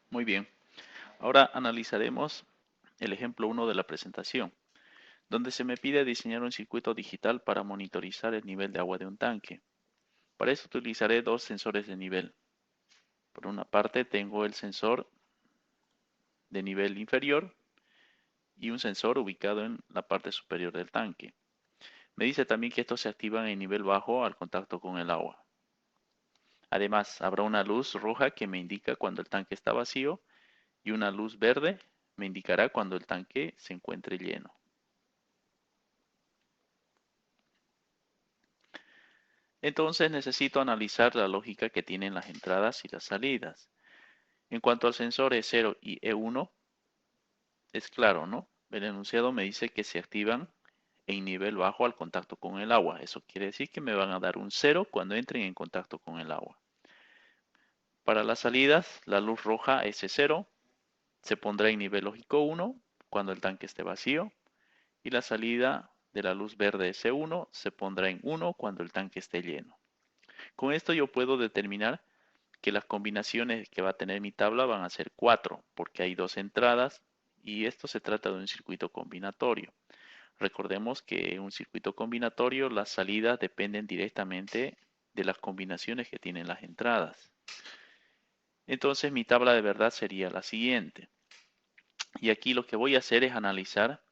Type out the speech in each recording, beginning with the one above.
Muy bien. Ahora analizaremos el ejemplo 1 de la presentación, donde se me pide diseñar un circuito digital para monitorizar el nivel de agua de un tanque. Para eso utilizaré dos sensores de nivel. Por una parte tengo el sensor de nivel inferior y un sensor ubicado en la parte superior del tanque. Me dice también que estos se activan en nivel bajo al contacto con el agua. Además, habrá una luz roja que me indica cuando el tanque está vacío y una luz verde me indicará cuando el tanque se encuentre lleno. Entonces necesito analizar la lógica que tienen las entradas y las salidas. En cuanto al sensor E0 y E1, es claro, ¿no? El enunciado me dice que se activan en nivel bajo al contacto con el agua. Eso quiere decir que me van a dar un 0 cuando entren en contacto con el agua. Para las salidas, la luz roja S0 se pondrá en nivel lógico 1 cuando el tanque esté vacío y la salida de la luz verde S1 se pondrá en 1 cuando el tanque esté lleno. Con esto yo puedo determinar que las combinaciones que va a tener mi tabla van a ser 4, porque hay dos entradas y esto se trata de un circuito combinatorio. Recordemos que en un circuito combinatorio las salidas dependen directamente de las combinaciones que tienen las entradas. Entonces mi tabla de verdad sería la siguiente. Y aquí lo que voy a hacer es analizar,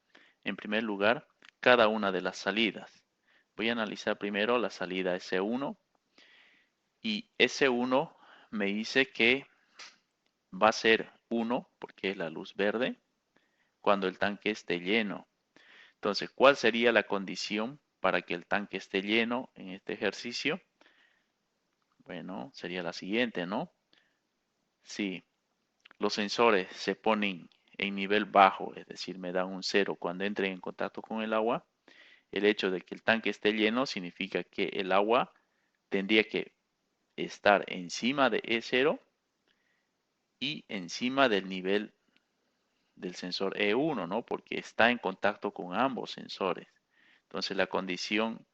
en primer lugar, cada una de las salidas. Voy a analizar primero la salida S1 y S1 me dice que va a ser 1 porque es la luz verde cuando el tanque esté lleno. Entonces, ¿cuál sería la condición para que el tanque esté lleno en este ejercicio? Bueno, sería la siguiente, ¿no? Si los sensores se ponen en nivel bajo, es decir, me dan un 0 cuando entren en contacto con el agua, el hecho de que el tanque esté lleno significa que el agua tendría que estar encima de E0 y encima del nivel del sensor E1, ¿no? Porque está en contacto con ambos sensores. Entonces la condición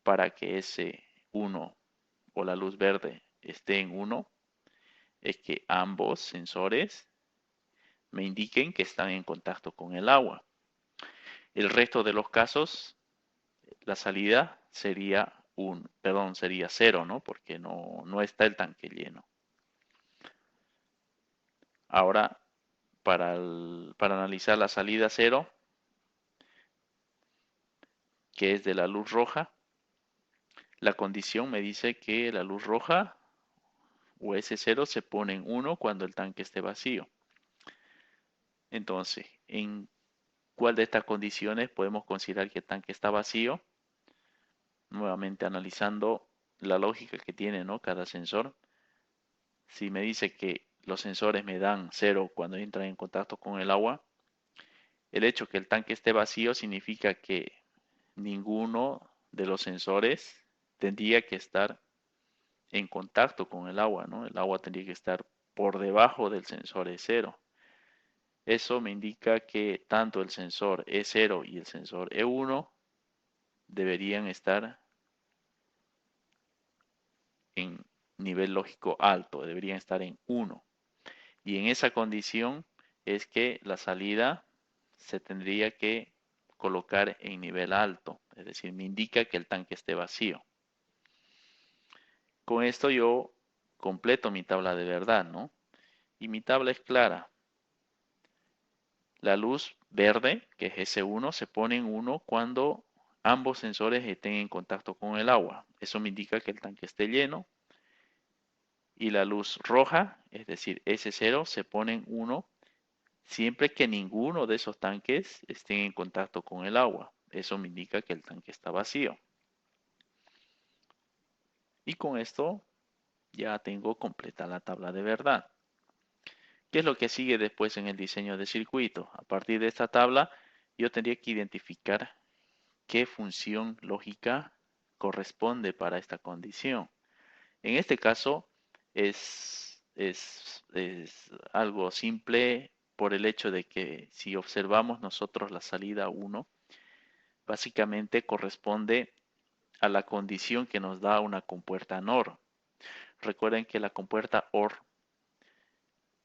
para que ese 1 o la luz verde esté en 1 es que ambos sensores me indiquen que están en contacto con el agua. El resto de los casos, la salida sería sería 0, ¿no? Porque no está el tanque lleno. Ahora, para analizar la salida 0, que es de la luz roja, la condición me dice que la luz roja o S0 se pone en 1 cuando el tanque esté vacío. Entonces, ¿en cuál de estas condiciones podemos considerar que el tanque está vacío? Nuevamente analizando la lógica que tiene, ¿no? Cada sensor. Si me dice que los sensores me dan 0 cuando entran en contacto con el agua, el hecho que el tanque esté vacío significa que ninguno de los sensores tendría que estar en contacto con el agua, ¿no? El agua tendría que estar por debajo del sensor E0. Eso me indica que tanto el sensor E0 y el sensor E1 deberían estar en nivel lógico alto, deberían estar en 1. Y en esa condición es que la salida se tendría que colocar en nivel alto, es decir, me indica que el tanque esté vacío. Con esto yo completo mi tabla de verdad, ¿no? Y mi tabla es clara. La luz verde, que es S1, se pone en 1 cuando ambos sensores estén en contacto con el agua. Eso me indica que el tanque esté lleno. Y la luz roja, es decir, S0, se pone en 1 siempre que ninguno de esos tanques estén en contacto con el agua. Eso me indica que el tanque está vacío. Y con esto ya tengo completa la tabla de verdad. ¿Qué es lo que sigue después en el diseño de circuito? A partir de esta tabla, yo tendría que identificar qué función lógica corresponde para esta condición. En este caso es algo simple por el hecho de que si observamos nosotros la salida 1, básicamente corresponde a la condición que nos da una compuerta NOR. Recuerden que la compuerta OR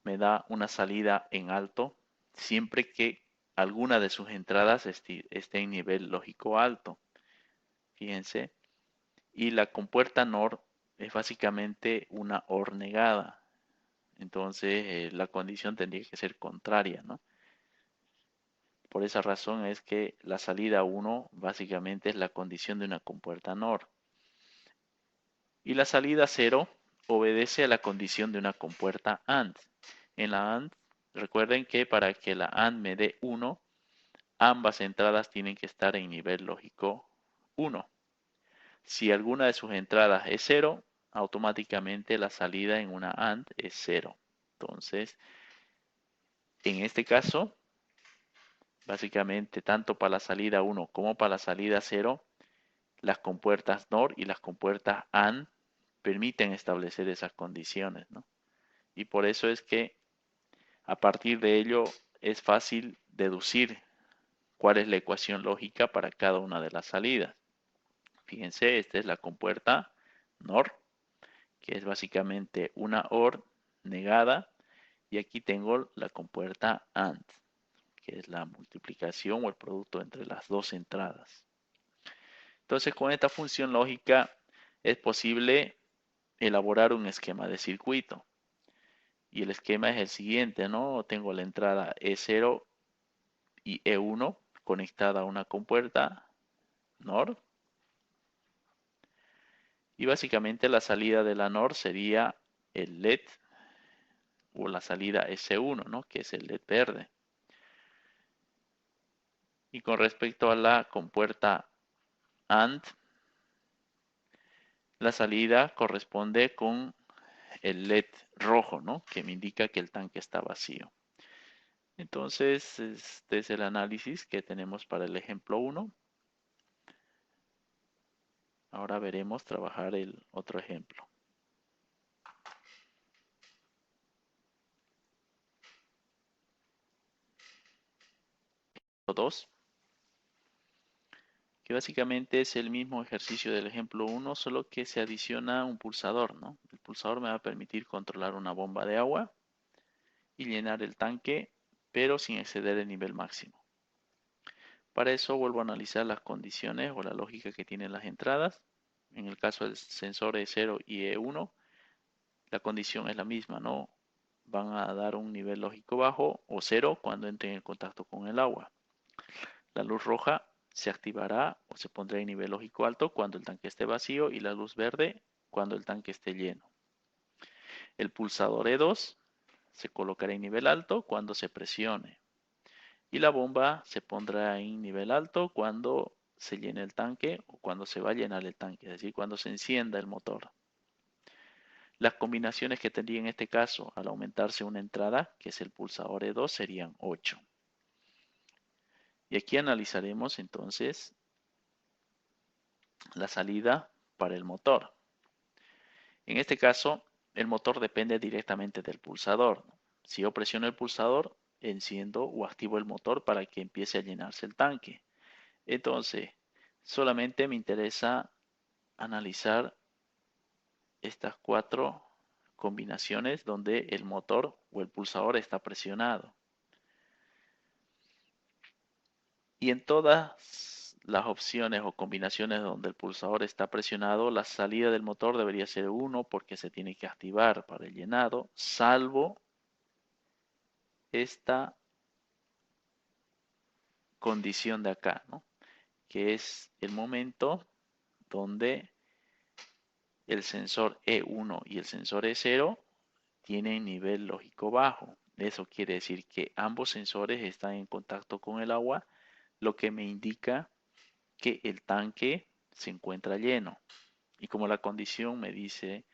me da una salida en alto siempre que alguna de sus entradas esté en nivel lógico alto. Fíjense. Y la compuerta NOR es básicamente una OR negada. Entonces la condición tendría que ser contraria, ¿no? Por esa razón es que la salida 1 básicamente es la condición de una compuerta NOR. Y la salida 0 obedece a la condición de una compuerta AND. En la AND, recuerden que para que la AND me dé 1, ambas entradas tienen que estar en nivel lógico 1. Si alguna de sus entradas es 0, automáticamente la salida en una AND es 0. Entonces, en este caso, básicamente tanto para la salida 1 como para la salida 0, las compuertas NOR y las compuertas AND permiten establecer esas condiciones, ¿no? Y por eso es que a partir de ello es fácil deducir cuál es la ecuación lógica para cada una de las salidas. Fíjense, esta es la compuerta NOR, que es básicamente una OR negada, y aquí tengo la compuerta AND, que es la multiplicación o el producto entre las dos entradas. Entonces, con esta función lógica es posible elaborar un esquema de circuito. Y el esquema es el siguiente, ¿no? Tengo la entrada E0 y E1 conectada a una compuerta NOR. Y básicamente la salida de la NOR sería el LED o la salida S1, ¿no? Que es el LED verde. Y con respecto a la compuerta AND, la salida corresponde con el LED rojo, ¿no? Que me indica que el tanque está vacío. Entonces, este es el análisis que tenemos para el ejemplo 1. Ahora veremos trabajar el otro ejemplo. 2, que básicamente es el mismo ejercicio del ejemplo 1, solo que se adiciona un pulsador, ¿no? El pulsador me va a permitir controlar una bomba de agua y llenar el tanque, pero sin exceder el nivel máximo. Para eso vuelvo a analizar las condiciones o la lógica que tienen las entradas. En el caso del sensor E0 y E1, la condición es la misma, ¿no? Van a dar un nivel lógico bajo o 0 cuando entren en contacto con el agua. La luz roja se activará o se pondrá en nivel lógico alto cuando el tanque esté vacío y la luz verde cuando el tanque esté lleno. El pulsador E2 se colocará en nivel alto cuando se presione y la bomba se pondrá en nivel alto cuando se llene el tanque o cuando se va a llenar el tanque, es decir, cuando se encienda el motor. Las combinaciones que tendría en este caso al aumentarse una entrada, que es el pulsador E2, serían 8. Y aquí analizaremos entonces la salida para el motor. En este caso, el motor depende directamente del pulsador. Si yo presiono el pulsador, enciendo o activo el motor para que empiece a llenarse el tanque. Entonces, solamente me interesa analizar estas 4 combinaciones donde el motor o el pulsador está presionado. Y en todas las opciones o combinaciones donde el pulsador está presionado, la salida del motor debería ser 1 porque se tiene que activar para el llenado, salvo esta condición de acá, ¿no? Que es el momento donde el sensor E1 y el sensor E0 tienen nivel lógico bajo. Eso quiere decir que ambos sensores están en contacto con el agua, lo que me indica que el tanque se encuentra lleno. Y como la condición me dice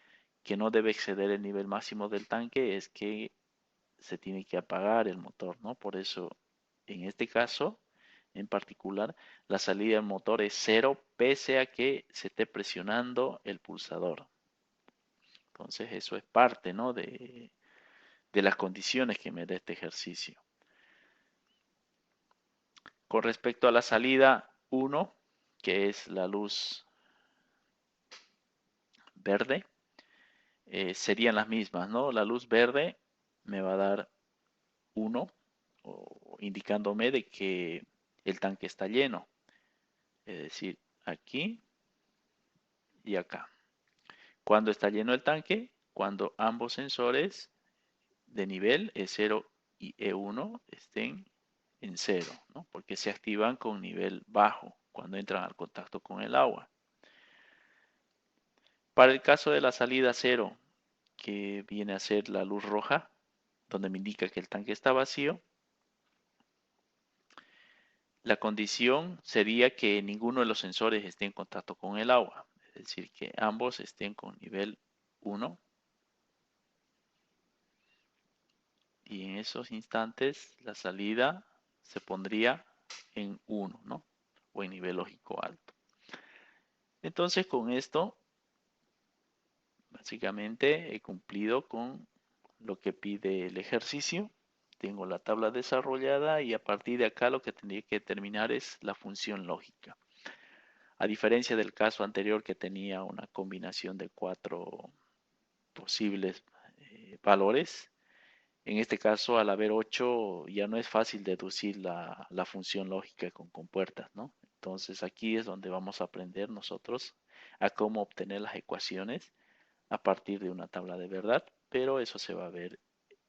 que no debe exceder el nivel máximo del tanque, es que se tiene que apagar el motor, ¿no? Por eso, en este caso, en particular, la salida del motor es 0 pese a que se esté presionando el pulsador. Entonces, eso es parte, ¿no? de las condiciones que me da este ejercicio. Con respecto a la salida 1, que es la luz verde, serían las mismas, ¿no? La luz verde me va a dar 1, o indicándome de que el tanque está lleno. Es decir, aquí y acá. ¿Cuándo está lleno el tanque? Cuando ambos sensores de nivel E0 y E1 estén en cero, ¿no? Porque se activan con nivel bajo cuando entran al contacto con el agua. Para el caso de la salida cero, que viene a ser la luz roja, donde me indica que el tanque está vacío, la condición sería que ninguno de los sensores esté en contacto con el agua, es decir, que ambos estén con nivel 1, y en esos instantes la salida se pondría en 1, ¿no? O en nivel lógico alto. Entonces con esto básicamente he cumplido con lo que pide el ejercicio. Tengo la tabla desarrollada y a partir de acá lo que tendría que determinar es la función lógica. A diferencia del caso anterior que tenía una combinación de 4 posibles valores, en este caso al haber 8 ya no es fácil deducir la función lógica con compuertas, ¿no? Entonces aquí es donde vamos a aprender nosotros a cómo obtener las ecuaciones a partir de una tabla de verdad, pero eso se va a ver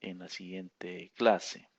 en la siguiente clase.